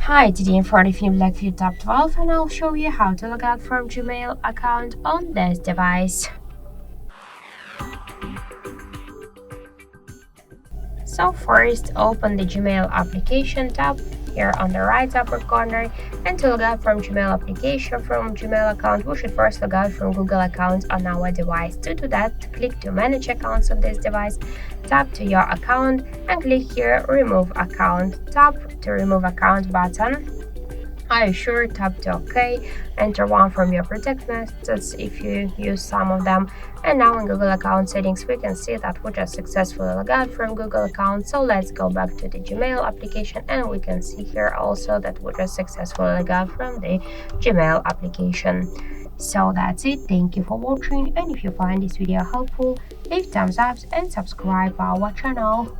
Hi, today in front of you BLACKVIEW Tab 12 and I'll show you how to log out from Gmail account on this device. So first, open the Gmail application tab here on the right upper corner, and to log out from Gmail application from Gmail account, we should first log out from Google account on our device. To do that, click to manage accounts on this device, tap to your account and click here remove account. Tap to remove account button. Are you sure? Tap to OK. Enter one from your protect methods if you use some of them. And now in Google account settings, we can see that we just successfully logged out from Google account. So let's go back to the Gmail application, and we can see here also that we just successfully logged out from the Gmail application. So that's it. Thank you for watching, and if you find this video helpful, leave thumbs up and subscribe our channel.